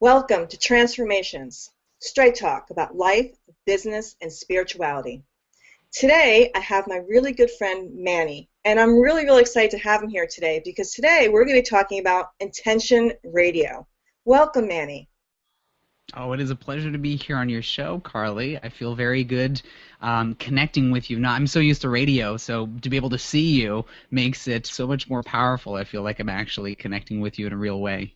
Welcome to Transformations, straight talk about life, business, and spirituality. Today, I have my really good friend, Manny, and I'm really, really excited to have him here today because today we're going to be talking about Intention Radio. Welcome, Manny. Oh, it is a pleasure to be here on your show, Carly. I feel very good connecting with you. Now, I'm so used to radio, so to be able to see you makes it so much more powerful. I feel like I'm actually connecting with you in a real way.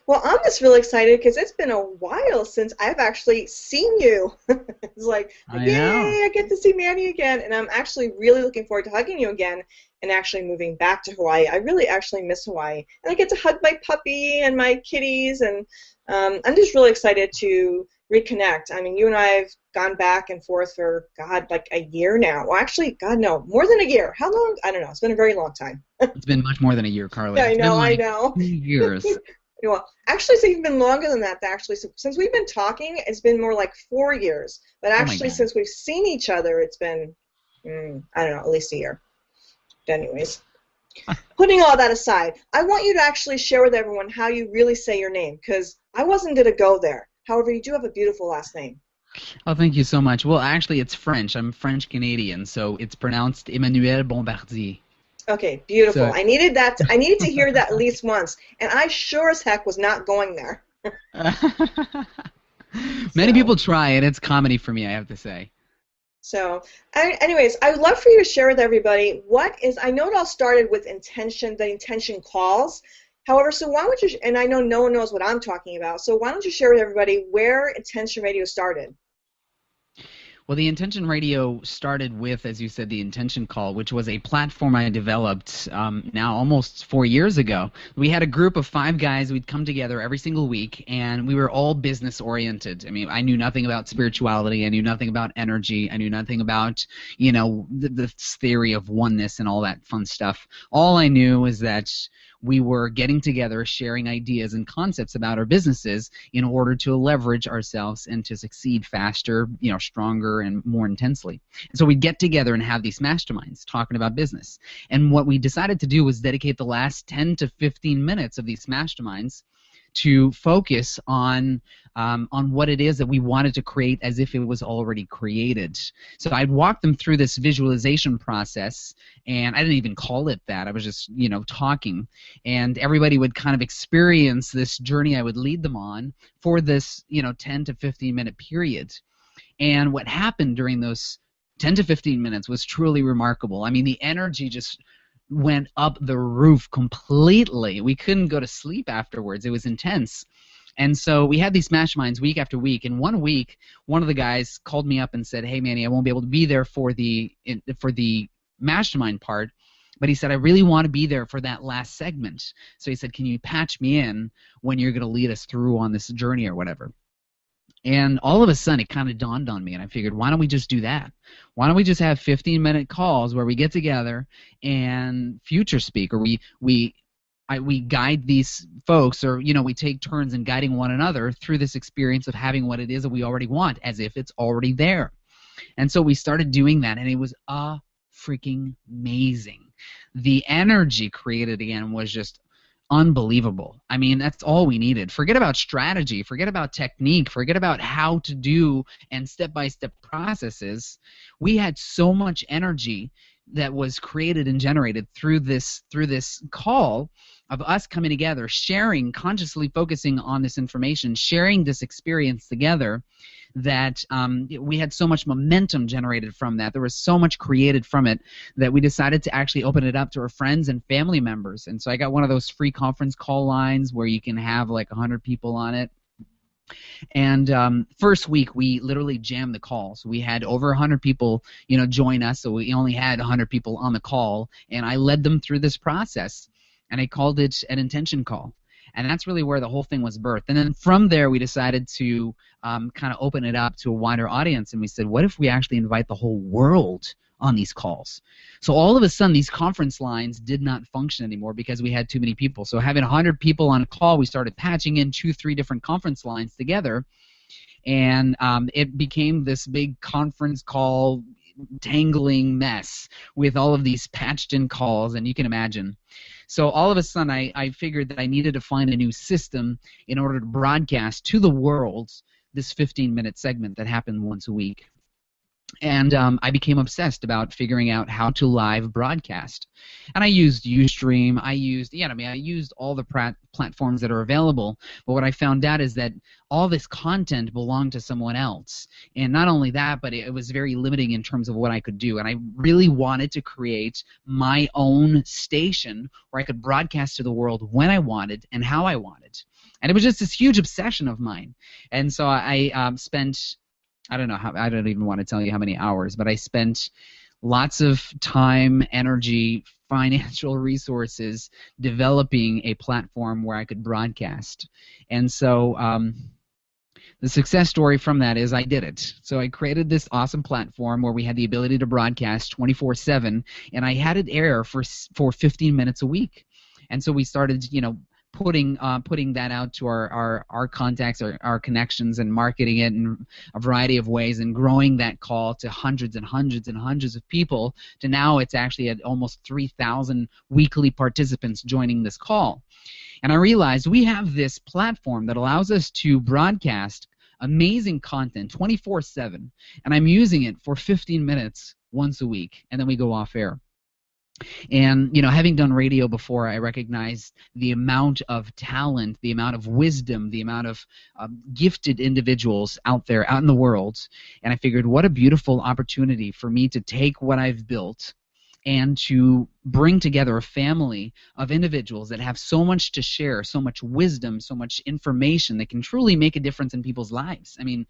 Well, I'm just really excited because it's been a while since I've actually seen you. It's like, yay, I get to see Manny again, and I'm actually really looking forward to hugging you again and actually moving back to Hawaii. I really actually miss Hawaii, and I get to hug my puppy and my kitties, and I'm just really excited to reconnect. I mean, you and I have gone back and forth for, God, like a year now. Well, actually, God, no, more than a year. How long? I don't know. It's been a very long time. It's been much more than a year, Carly. Yeah, I It's been know. 2 years. Well, actually, it's even been longer than that. Actually, so since we've been talking, it's been more like 4 years. But actually, since we've seen each other, it's been, I don't know, at least a year. But anyways, putting all that aside, I want you to actually share with everyone how you really say your name, because I wasn't going to go there. However, you do have a beautiful last name. Oh, thank you so much. Well, actually, it's French. I'm French-Canadian, so it's pronounced Emmanuel Bombardier. Okay, beautiful. So, I needed to hear that at least once, and I sure as heck was not going there. Many people try, and it's comedy for me, I have to say. So, anyways, I would love for you to share with everybody I know it all started with the intention calls. However, so why don't you, and I know no one knows what I'm talking about, so why don't you share with everybody where Intention Radio started? Well, the Intention Radio started with, as you said, the Intention Call, which was a platform I developed now almost 4 years ago. We had a group of 5 guys. We'd come together every single week, and we were all business-oriented. I mean, I knew nothing about spirituality. I knew nothing about energy. I knew nothing about, the theory of oneness and all that fun stuff. All I knew was that we were getting together, sharing ideas and concepts about our businesses in order to leverage ourselves and to succeed faster, stronger and more intensely. And so we'd get together and have these masterminds talking about business. And what we decided to do was dedicate the last 10 to 15 minutes of these masterminds to focus on what it is that we wanted to create as if it was already created. So I'd walk them through this visualization process, and I didn't even call it that. I was just, talking, and everybody would kind of experience this journey I would lead them on for this, 10 to 15 minute period. And what happened during those 10 to 15 minutes was truly remarkable. I mean, the energy just went up the roof completely. We couldn't go to sleep afterwards. It was intense. And so we had these masterminds week after week. And one week, one of the guys called me up and said, "Hey, Manny, I won't be able to be there for the mastermind part, but he said, I really want to be there for that last segment." So he said, "Can you patch me in when you're going to lead us through on this journey or whatever?" And all of a sudden, it kind of dawned on me, and I figured, why don't we just do that? Why don't we just have 15-minute calls where we get together and future speak, or we guide these folks, or we take turns in guiding one another through this experience of having what it is that we already want, as if it's already there. And so we started doing that, and it was freaking amazing. The energy created again was just unbelievable. I mean, that's all we needed. Forget about strategy, forget about technique, forget about how to do and step-by-step processes. We had so much energy that was created and generated through this call of us coming together, sharing, consciously focusing on this information, sharing this experience together, that we had so much momentum generated from that. There was so much created from it that we decided to actually open it up to our friends and family members. And so I got one of those free conference call lines where you can have like 100 people on it. And first week, we literally jammed the call. So we had over 100 people, join us. So we only had 100 people on the call, and I led them through this process, and I called it an intention call. And that's really where the whole thing was birthed. And then from there, we decided to kind of open it up to a wider audience, and we said, what if we actually invite the whole world on these calls? So all of a sudden, these conference lines did not function anymore because we had too many people. So having 100 people on a call, we started patching in 2-3 different conference lines together, and it became this big conference call tangling mess with all of these patched in calls, and you can imagine. So all of a sudden, I figured that I needed to find a new system in order to broadcast to the world this 15-minute segment that happened once a week. And I became obsessed about figuring out how to live broadcast. And I used Ustream. I used all the platforms that are available. But what I found out is that all this content belonged to someone else. And not only that, but it was very limiting in terms of what I could do. And I really wanted to create my own station where I could broadcast to the world when I wanted and how I wanted. And it was just this huge obsession of mine. And so I spent... I don't even want to tell you how many hours, but I spent lots of time, energy, financial resources developing a platform where I could broadcast. And so the success story from that is I did it. So I created this awesome platform where we had the ability to broadcast 24/7, and I had it air for 15 minutes a week. And so we started, putting that out to our contacts, our connections, and marketing it in a variety of ways, and growing that call to hundreds and hundreds and hundreds of people, to now it's actually at almost 3,000 weekly participants joining this call. And I realized we have this platform that allows us to broadcast amazing content 24/7, and I'm using it for 15 minutes once a week, and then we go off air. And, having done radio before, I recognized the amount of talent, the amount of wisdom, the amount of gifted individuals out there, out in the world. And I figured, what a beautiful opportunity for me to take what I've built and to bring together a family of individuals that have so much to share, so much wisdom, so much information that can truly make a difference in people's lives. I mean,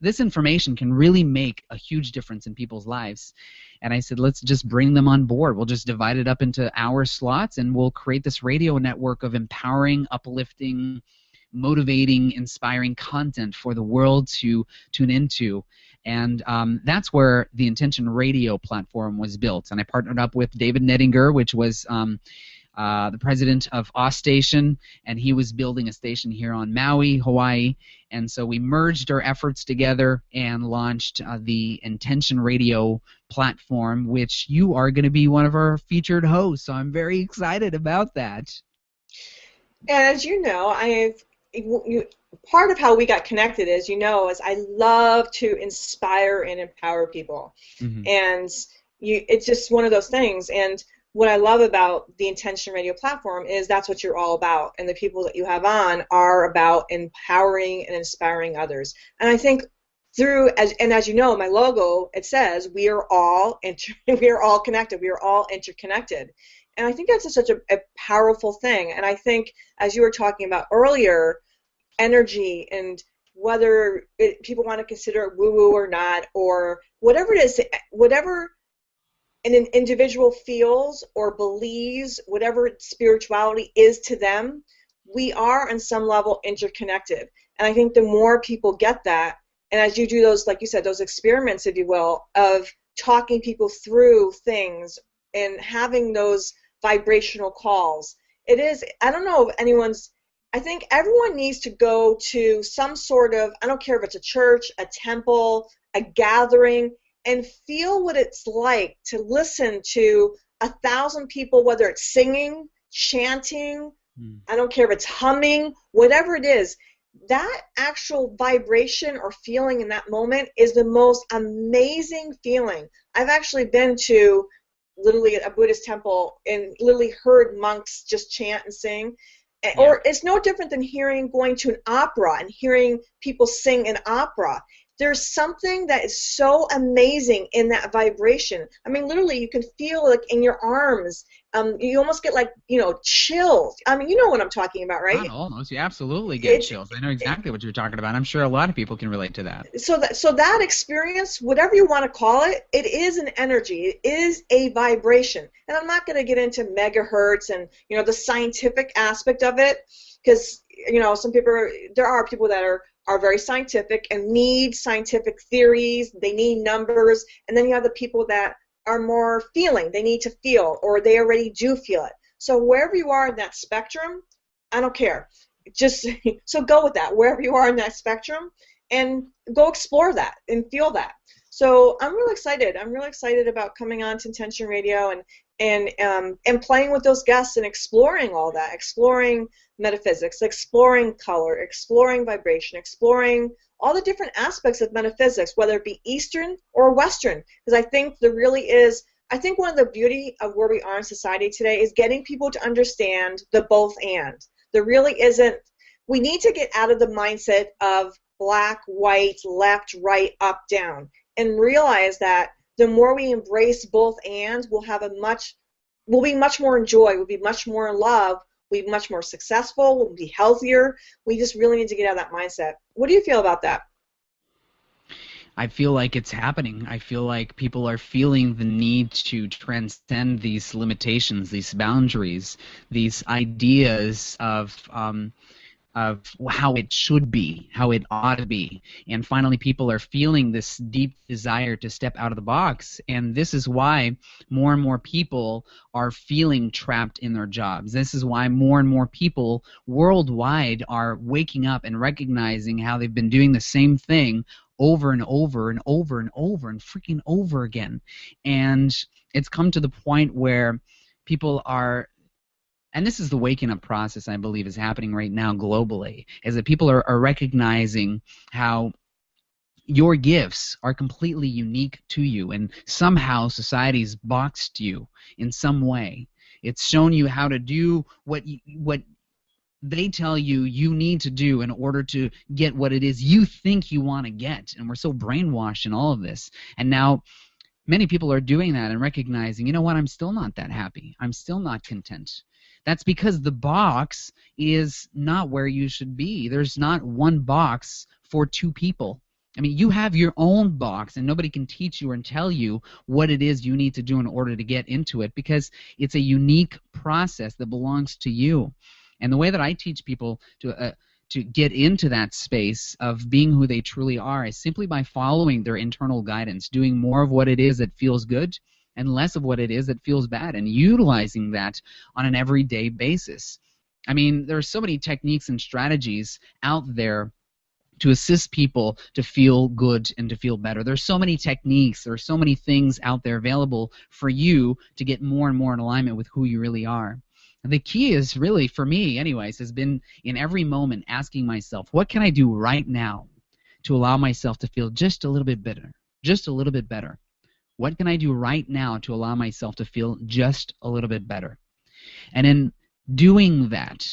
this information can really make a huge difference in people's lives. And I said, let's just bring them on board. We'll just divide it up into hour slots, and we'll create this radio network of empowering, uplifting, motivating, inspiring content for the world to tune into. And that's where the Intention Radio platform was built. And I partnered up with David Nettinger, which was the president of Station, and he was building a station here on Maui, Hawaii. And so we merged our efforts together and launched the Intention Radio platform, which you are going to be one of our featured hosts. So I'm very excited about that. And as you know, part of how we got connected, as you know, is I love to inspire and empower people. Mm-hmm. And it's just one of those things. And what I love about the Intention Radio platform is that's what you're all about. And the people that you have on are about empowering and inspiring others. And I think as you know, my logo, it says we are all connected. We are all interconnected. And I think that's such a powerful thing. And I think, as you were talking about earlier, energy and whether people want to consider it woo-woo or not, or whatever it is, whatever an individual feels or believes, whatever spirituality is to them, we are on some level interconnected. And I think the more people get that, and as you do those, like you said, those experiments, if you will, of talking people through things and having those vibrational calls, it is, I don't know if I think everyone needs to go to some sort of, I don't care if it's a church, a temple, a gathering, and feel what it's like to listen to 1,000 people, whether it's singing, chanting, I don't care if it's humming, whatever it is. That actual vibration or feeling in that moment is the most amazing feeling. I've actually been to literally a Buddhist temple and literally heard monks just chant and sing. Yeah. Or it's no different than going to an opera and hearing people sing an opera. There's something that is so amazing in that vibration. I mean, literally, you can feel like in your arms. You almost get chills. I mean, you know what I'm talking about, right? Not almost. You absolutely get chills. I know exactly what you're talking about. I'm sure a lot of people can relate to that. So that experience, whatever you want to call it, it is an energy. It is a vibration. And I'm not going to get into megahertz and the scientific aspect of it, because there are people that are very scientific and need scientific theories. They need numbers, and then you have the people that are more feeling. They need to feel, or they already do feel it. So wherever you are in that spectrum, I don't care. Just so go with that, wherever you are in that spectrum, and go explore that and feel that. So I'm really excited. I'm really excited about coming on to Intention Radio and playing with those guests and exploring all that, exploring metaphysics, exploring color, exploring vibration, exploring all the different aspects of metaphysics, whether it be Eastern or Western, because I think there really is. I think one of the beauty of where we are in society today is getting people to understand the both and. There really isn't. We need to get out of the mindset of black, white, left, right, up, down, and realize that the more we embrace both and, we'll be much more in joy, we'll be much more in love, we'll be much more successful, we'll be healthier. We just really need to get out of that mindset. What do you feel about that? I feel like it's happening. I feel like people are feeling the need to transcend these limitations, these boundaries, these ideas of how it should be, how it ought to be. And finally, people are feeling this deep desire to step out of the box. And this is why more and more people are feeling trapped in their jobs. This is why more and more people worldwide are waking up and recognizing how they've been doing the same thing over and over and over and over and freaking over again. And it's come to the point where people are, and this is the waking up process I believe is happening right now globally, is that people are recognizing how your gifts are completely unique to you, and somehow society's boxed you in some way. It's shown you how to do what they tell you you need to do in order to get what it is you think you want to get. And we're so brainwashed in all of this. And now many people are doing that and recognizing, you know what, I'm still not that happy. I'm still not content. That's because the box is not where you should be. There's not one box for two people. I mean, you have your own box, and nobody can teach you or tell you what it is you need to do in order to get into it, because it's a unique process that belongs to you. And the way that I teach people to get into that space of being who they truly are is simply by following their internal guidance, doing more of what it is that feels good and less of what it is that feels bad, and utilizing that on an everyday basis. I mean, there are so many techniques and strategies out there to assist people to feel good and to feel better. There's so many techniques, there are so many things out there available for you to get more and more in alignment with who you really are. The key is really, for me anyways, has been in every moment asking myself, what can I do right now to allow myself to feel just a little bit better? Just a little bit better. What can I do right now to allow myself to feel just a little bit better? And in doing that,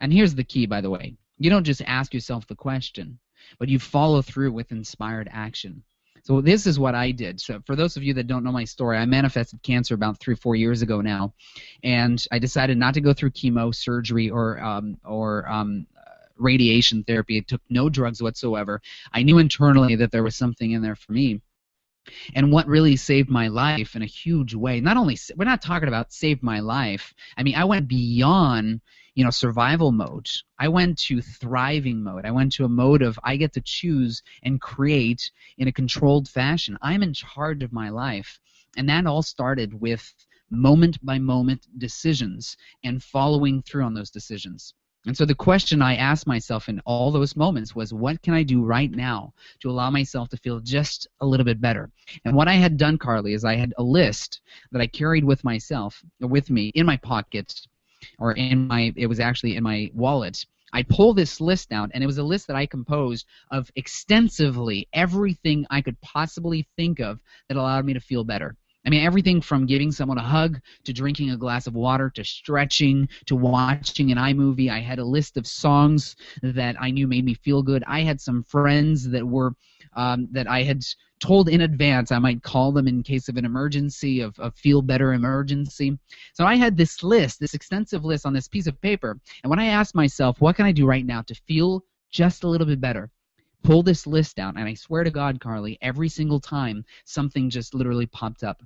and here's the key, by the way, you don't just ask yourself the question, but you follow through with inspired action. So this is what I did. So for those of you that don't know my story, I manifested cancer about 3 or 4 years ago now, and I decided not to go through chemo, surgery, or radiation therapy. I took no drugs whatsoever. I knew internally that there was something in there for me. And what really saved my life in a huge way, not only, we're not talking about saved my life. I mean, I went beyond, survival mode. I went to thriving mode. I went to a mode of I get to choose and create in a controlled fashion. I'm in charge of my life. And that all started with moment-by-moment decisions and following through on those decisions. And so the question I asked myself in all those moments was, what can I do right now to allow myself to feel just a little bit better? And what I had done, Carly, is I had a list that I carried with me in my pocket, or it was actually in my wallet. I pulled this list out, and it was a list that I composed of extensively everything I could possibly think of that allowed me to feel better. I mean, everything from giving someone a hug to drinking a glass of water to stretching to watching an iMovie. I had a list of songs that I knew made me feel good. I had some friends that were that I had told in advance I might call them in case of an emergency, of feel better emergency. So I had this list, this extensive list on this piece of paper. And when I asked myself, what can I do right now to feel just a little bit better? Pull this list out, and I swear to God, Carly, every single time something just literally popped up.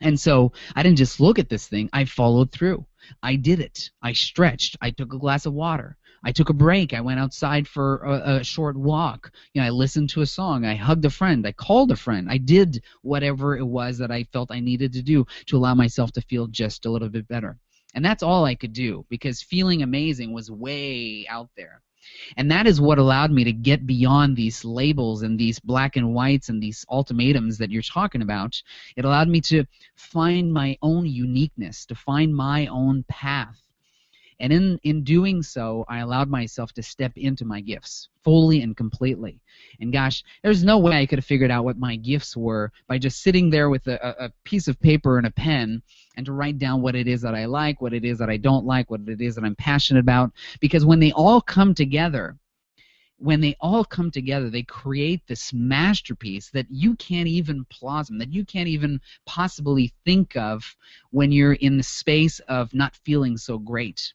And so I didn't just look at this thing, I followed through. I did it. I stretched. I took a glass of water. I took a break. I went outside for a short walk. I listened to a song. I hugged a friend. I called a friend. I did whatever it was that I felt I needed to do to allow myself to feel just a little bit better. And that's all I could do, because feeling amazing was way out there. And that is what allowed me to get beyond these labels and these black and whites and these ultimatums that you're talking about. It allowed me to find my own uniqueness, to find my own path. And in doing so, I allowed myself to step into my gifts fully and completely. And gosh, there's no way I could have figured out what my gifts were by just sitting there with a piece of paper and a pen and to write down what it is that I like, what it is that I don't like, what it is that I'm passionate about. Because when they all come together, they create this masterpiece that you can't even blossom, that you can't even possibly think of when you're in the space of not feeling so great.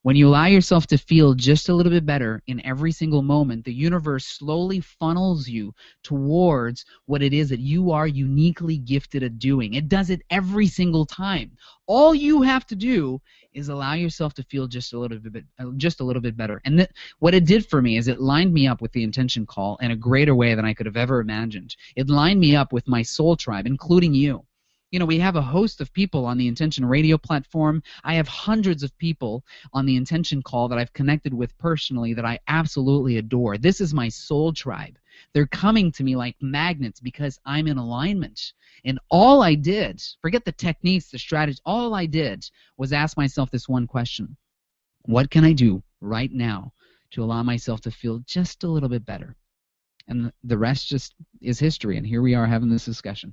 When you allow yourself to feel just a little bit better in every single moment, the universe slowly funnels you towards what it is that you are uniquely gifted at doing. It does it every single time. All you have to do is allow yourself to feel just a little bit better. And what it did for me is it lined me up with the intention call in a greater way than I could have ever imagined. It lined me up with my soul tribe, including you. You know, we have a host of people on the Intention Radio platform. I have hundreds of people on the Intention call that I've connected with personally that I absolutely adore. This is my soul tribe. They're coming to me like magnets because I'm in alignment. And all I did, forget the techniques, the strategies, all I did was ask myself this one question. What can I do right now to allow myself to feel just a little bit better? And the rest just is history, and here we are having this discussion.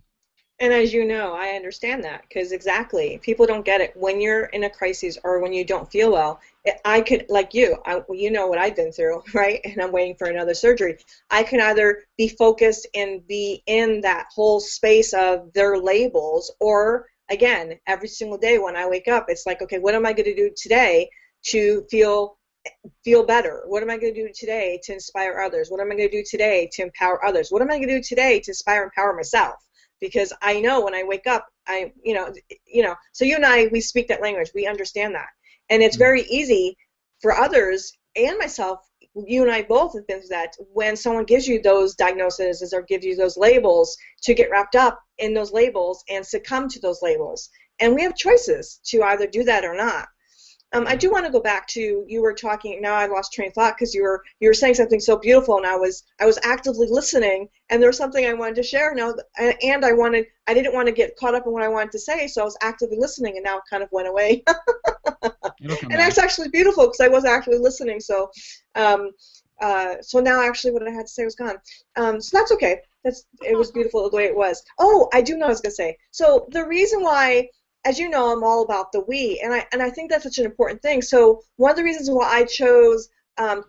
And as you know, I understand that because exactly, people don't get it. When you're in a crisis or when you don't feel well, I could, like you know what I've been through, right? And I'm waiting for another surgery. I can either be focused and be in that whole space of their labels, or again, every single day when I wake up, it's like, okay, what am I going to do today to feel better? What am I going to do today to inspire others? What am I going to do today to empower others? What am I going to do today to inspire and empower myself? Because I know when I wake up, so you and I, we speak that language. We understand that. And it's very easy for others and myself, you and I both have been through that, when someone gives you those diagnoses or gives you those labels, to get wrapped up in those labels and succumb to those labels. And we have choices to either do that or not. I do want to go back to, you were talking, now I lost train of thought because you were saying something so beautiful, and I was actively listening, and there was something I wanted to share now, and I didn't want to get caught up in what I wanted to say, so I was actively listening, and now it kind of went away. And that's actually beautiful because I was actually listening, so now actually what I had to say was gone. So that's okay. It was beautiful the way it was. Oh, I do know what I was going to say. So the reason why, as you know, I'm all about the we, and I think that's such an important thing. So one of the reasons why I chose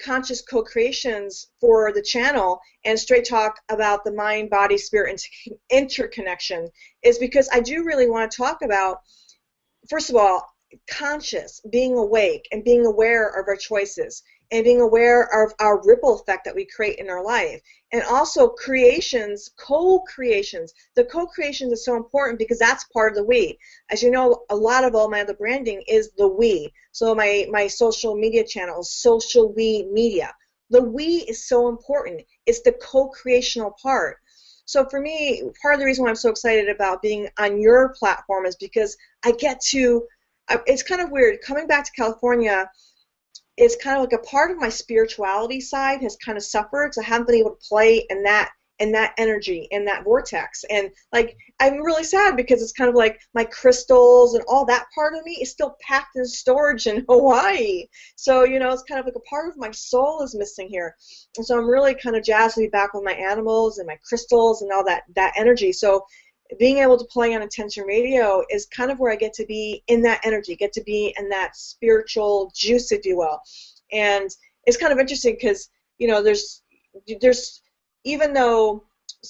conscious co-creations for the channel and straight talk about the mind, body, spirit, interconnection is because I do really want to talk about, first of all, conscious, being awake and being aware of our choices and being aware of our ripple effect that we create in our life. And also creations, co-creations. The co-creations is so important because that's part of the we. As you know, a lot of all my other branding is the we. So my social media channel is social we media. The we is so important. It's the co-creational part. So for me, part of the reason why I'm so excited about being on your platform is because I get to, it's kind of weird, coming back to California, it's kind of like a part of my spirituality side has kind of suffered, so I haven't been able to play in that energy, in that vortex. And like, I'm really sad because it's kind of like my crystals and all that part of me is still packed in storage in Hawaii. So, it's kind of like a part of my soul is missing here. And so I'm really kind of jazzed to be back with my animals and my crystals and all that energy. So being able to play on Intention Radio is kind of where I get to be in that energy, get to be in that spiritual juice, if you will. And it's kind of interesting because, there's, even though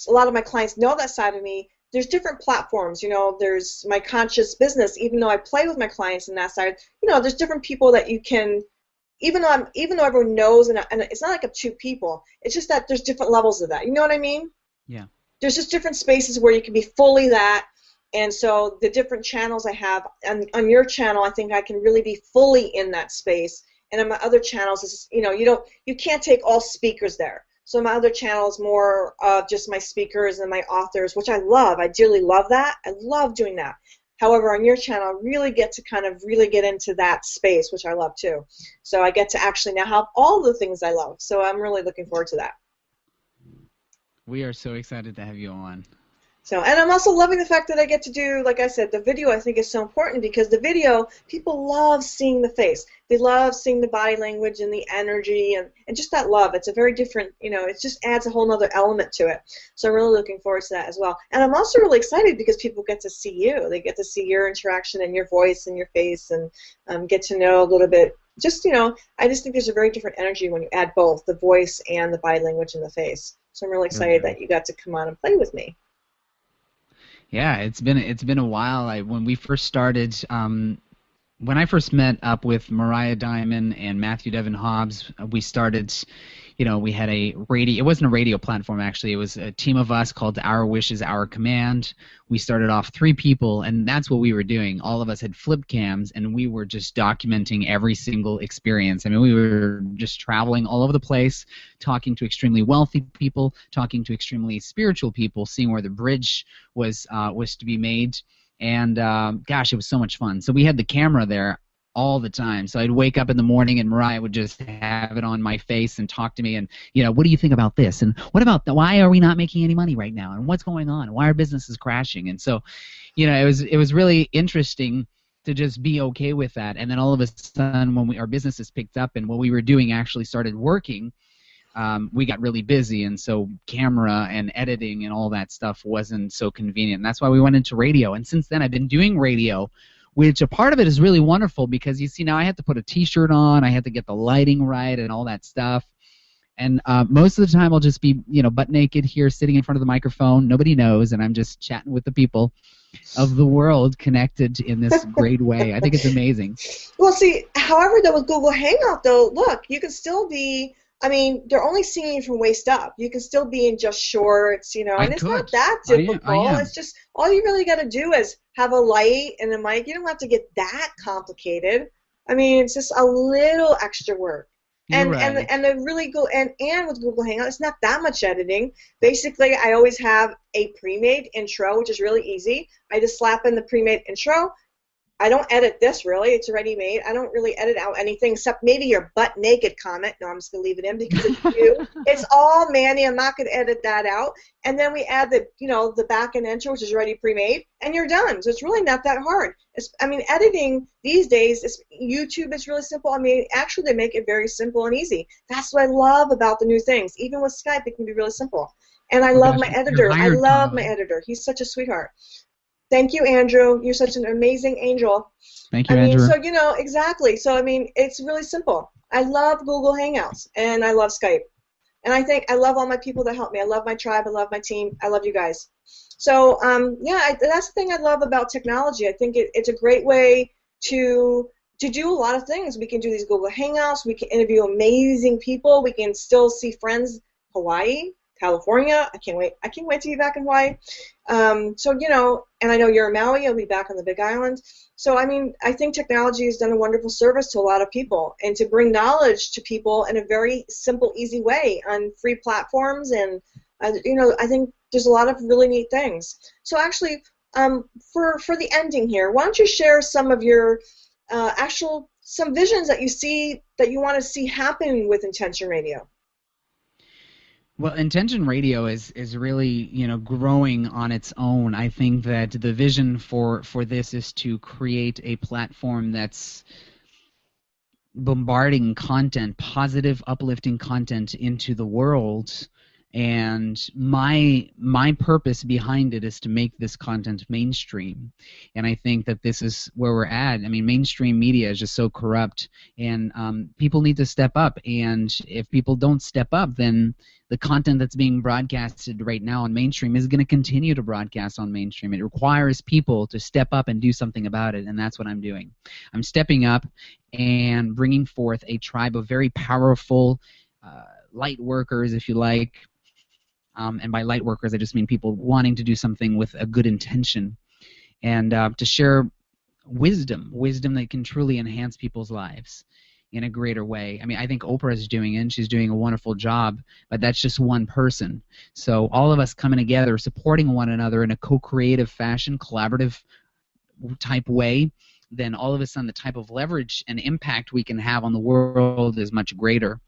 a lot of my clients know that side of me, there's different platforms. There's my conscious business, even though I play with my clients in that side, there's different people that you can, even though everyone knows, and it's not like I'm two people, it's just that there's different levels of that. You know what I mean? Yeah. There's just different spaces where you can be fully that, and so the different channels I have, on your channel, I think I can really be fully in that space, and on my other channels, it's, you can't take all speakers there. So my other channel is more just my speakers and my authors, which I love. I dearly love that. I love doing that. However, on your channel, I really get to kind of really get into that space, which I love too. So I get to actually now have all the things I love. So I'm really looking forward to that. We are so excited to have you on. So, and I'm also loving the fact that I get to do, like I said, the video I think is so important because the video, people love seeing the face. They love seeing the body language and the energy and just that love. It's a very different, it just adds a whole nother element to it. So I'm really looking forward to that as well. And I'm also really excited because people get to see you. They get to see your interaction and your voice and your face and get to know a little bit. Just, I just think there's a very different energy when you add both, the voice and the body language in the face. So I'm really excited that you got to come on and play with me. Yeah, it's been a while. When we first started, when I first met up with Mariah Diamond and Matthew Devin Hobbs, we started. We had a radio. It wasn't a radio platform actually. It was a team of us called Our Wishes, Our Command. We started off 3 people, and that's what we were doing. All of us had flip cams, and we were just documenting every single experience. I mean, we were just traveling all over the place, talking to extremely wealthy people, talking to extremely spiritual people, seeing where the bridge was to be made. And gosh, it was so much fun. So we had the camera there all the time. So I'd wake up in the morning and Mariah would just have it on my face and talk to me and, what do you think about this? And what about why are we not making any money right now? And what's going on? And why are businesses crashing? And so, it was really interesting to just be okay with that. And then all of a sudden when our businesses picked up and what we were doing actually started working, we got really busy, and so camera and editing and all that stuff wasn't so convenient. And that's why we went into radio. And since then I've been doing radio, which a part of it is really wonderful because you see now I had to put a t-shirt on, I had to get the lighting right and all that stuff. And most of the time I'll just be, butt naked here sitting in front of the microphone. Nobody knows, and I'm just chatting with the people of the world connected in this great way. I think it's amazing. Well, see, however, though, with Google Hangout, though, look, you can still be, they're only seeing you from waist up. You can still be in just shorts, and it's not that difficult. It's just, all you really got to do is have a light and a mic. You don't have to get that complicated. It's just a little extra work. And the really go and with Google Hangout, it's not that much editing. Basically, I always have a pre-made intro, which is really easy. I just slap in the pre-made intro. I don't edit this, really. It's already made. I don't really edit out anything except maybe your butt naked comment. No, I'm just going to leave it in because it's you. It's all Manny. I'm not going to edit that out. And then we add the back end intro, which is already pre-made, and you're done. So it's really not that hard. Editing these days, YouTube is really simple. Actually, they make it very simple and easy. That's what I love about the new things. Even with Skype, it can be really simple. And I love my editor. I love my editor. He's such a sweetheart. Thank you, Andrew. You're such an amazing angel. Thank you, Andrew. So, exactly. So, it's really simple. I love Google Hangouts, and I love Skype. And I love all my people that help me. I love my tribe. I love my team. I love you guys. So, that's the thing I love about technology. I think it's a great way to do a lot of things. We can do these Google Hangouts. We can interview amazing people. We can still see friends. Hawaii, California. I can't wait. I can't wait to be back in Hawaii. And I know you're in Maui. You'll be back on the Big Island. So, I think technology has done a wonderful service to a lot of people and to bring knowledge to people in a very simple, easy way on free platforms. And, I think there's a lot of really neat things. So, actually, for the ending here, why don't you share some of your some visions that you see that you want to see happen with Intention Radio? Well, Intention Radio is really, growing on its own. I think that the vision for this is to create a platform that's bombarding content, positive, uplifting content into the world. And my purpose behind it is to make this content mainstream. And I think that this is where we're at. Mainstream media is just so corrupt, and people need to step up. And if people don't step up, then the content that's being broadcasted right now on mainstream is going to continue to broadcast on mainstream. It requires people to step up and do something about it, and that's what I'm doing. I'm stepping up and bringing forth a tribe of very powerful light workers, if you like. And by light workers, I just mean people wanting to do something with a good intention, and to share wisdom that can truly enhance people's lives in a greater way. I think Oprah is doing it, and she's doing a wonderful job, but that's just one person. So all of us coming together, supporting one another in a co-creative fashion, collaborative type way, then all of a sudden the type of leverage and impact we can have on the world is much greater.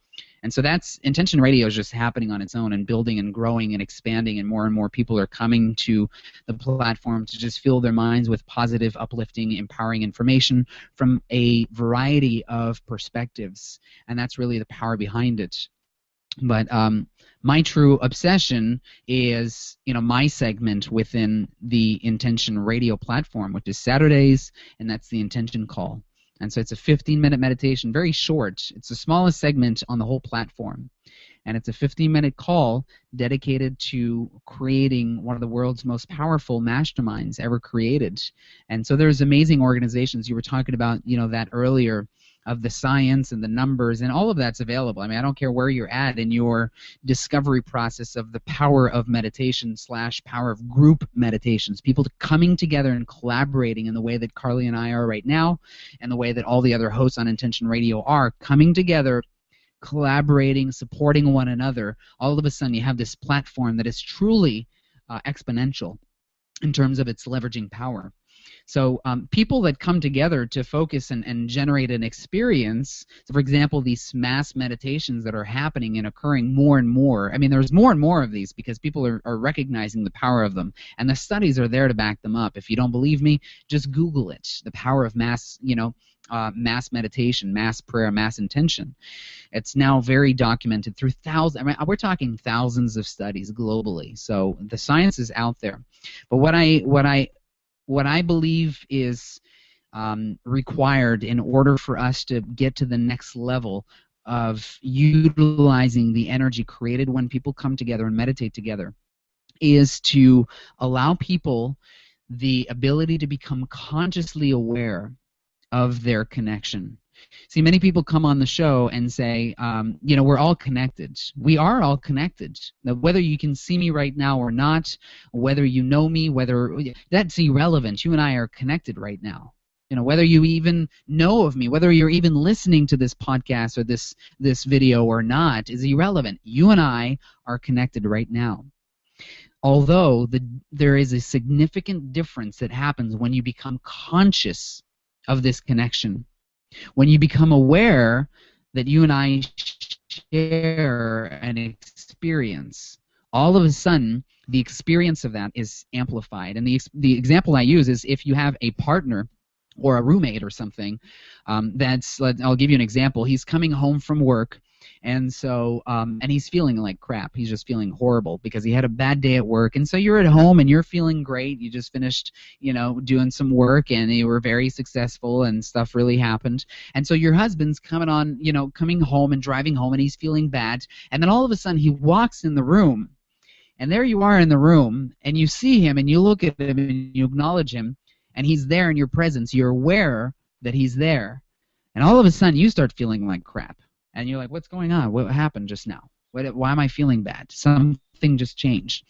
And so that's Intention Radio is just happening on its own and building and growing and expanding, and more people are coming to the platform to just fill their minds with positive, uplifting, empowering information from a variety of perspectives. And that's really the power behind it. But my true obsession is, my segment within the Intention Radio platform, which is Saturdays, and that's the Intention Call. And so it's a 15-minute meditation, very short. It's the smallest segment on the whole platform. And it's a 15-minute call dedicated to creating one of the world's most powerful masterminds ever created. And so there's amazing organizations. You were talking about, that earlier, of the science and the numbers, and all of that's available. I mean, I don't care where you're at in your discovery process of the power of meditation / power of group meditations, people coming together and collaborating in the way that Carly and I are right now, and the way that all the other hosts on Intention Radio are coming together, collaborating, supporting one another. All of a sudden you have this platform that is truly exponential in terms of its leveraging power. So people that come together to focus and generate an experience, so for example, these mass meditations that are happening and occurring more and more, I mean, there's more and more of these because people are recognizing the power of them, and the studies are there to back them up. If you don't believe me, just Google it, the power of mass, mass meditation, mass prayer, mass intention. It's now very documented through thousands. I mean, we're talking thousands of studies globally, so the science is out there. But what I believe is required in order for us to get to the next level of utilizing the energy created when people come together and meditate together is to allow people the ability to become consciously aware of their connection. See, many people come on the show and say, we're all connected. We are all connected. Now, whether you can see me right now or not, whether you know me, that's irrelevant. You and I are connected right now. Whether you even know of me, whether you're even listening to this podcast or this video or not is irrelevant. You and I are connected right now. Although there is a significant difference that happens when you become conscious of this connection. When you become aware that you and I share an experience, all of a sudden the experience of that is amplified. And the example I use is if you have a partner or a roommate or something, I'll give you an example. He's coming home from work, and so and he's feeling like crap. He's just feeling horrible because he had a bad day at work. And so you're at home and you're feeling great. You just finished, doing some work and you were very successful and stuff really happened. And so your husband's coming home and driving home and he's feeling bad. And then all of a sudden he walks in the room, and there you are in the room, and you see him and you look at him and you acknowledge him, and he's there in your presence. You're aware that he's there. And all of a sudden you start feeling like crap. And you're like, what's going on? What happened just now? Why am I feeling bad? Something just changed.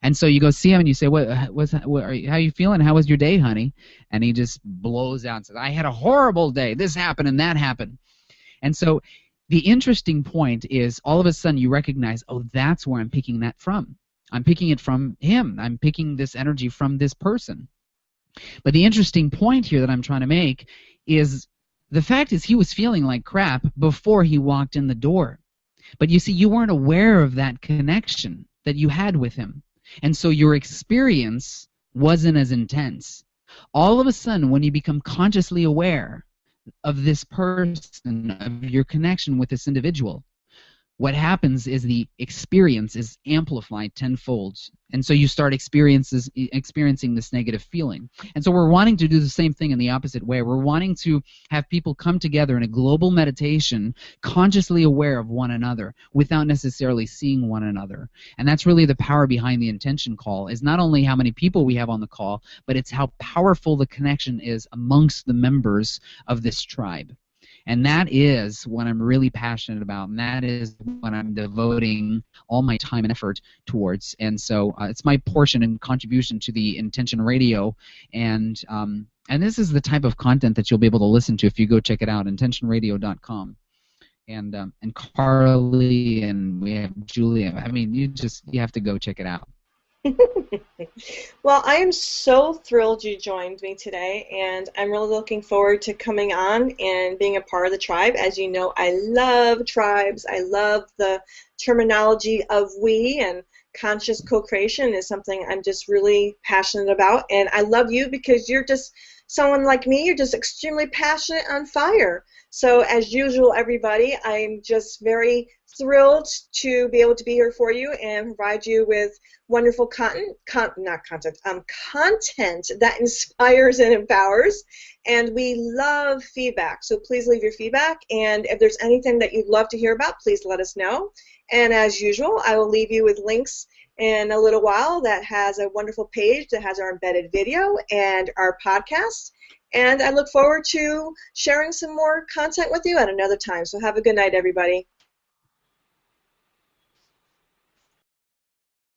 And so you go see him and you say, how are you feeling? How was your day, honey? And he just blows out and says, I had a horrible day. This happened and that happened. And so the interesting point is all of a sudden you recognize, oh, that's where I'm picking that from. I'm picking it from him. I'm picking this energy from this person. But the interesting point here that I'm trying to make is the fact is he was feeling like crap before he walked in the door. But you see, you weren't aware of that connection that you had with him. And so your experience wasn't as intense. All of a sudden, when you become consciously aware of this person, of your connection with this individual, what happens is the experience is amplified tenfold. And so you start experiencing this negative feeling. And so we're wanting to do the same thing in the opposite way. We're wanting to have people come together in a global meditation, consciously aware of one another, without necessarily seeing one another. And that's really the power behind the intention call, is not only how many people we have on the call, but it's how powerful the connection is amongst the members of this tribe. And that is what I'm really passionate about, and that is what I'm devoting all my time and effort towards. And so it's my portion and contribution to the Intention Radio, and this is the type of content that you'll be able to listen to if you go check it out, intentionradio.com. And Carly and we have Julia. I mean, you have to go check it out. Well, I am so thrilled you joined me today, and I'm really looking forward to coming on and being a part of the tribe. As you know, I love tribes. I love the terminology of we, and conscious co-creation is something I'm just really passionate about. And I love you because you're just someone like me. You're just extremely passionate, on fire. So as usual, everybody, I'm just very thrilled to be able to be here for you and provide you with wonderful content that inspires and empowers. And we love feedback, so please leave your feedback. And if there's anything that you'd love to hear about, please let us know. And as usual, I will leave you with links in a little while that has a wonderful page that has our embedded video and our podcast. And I look forward to sharing some more content with you at another time. So have a good night, everybody.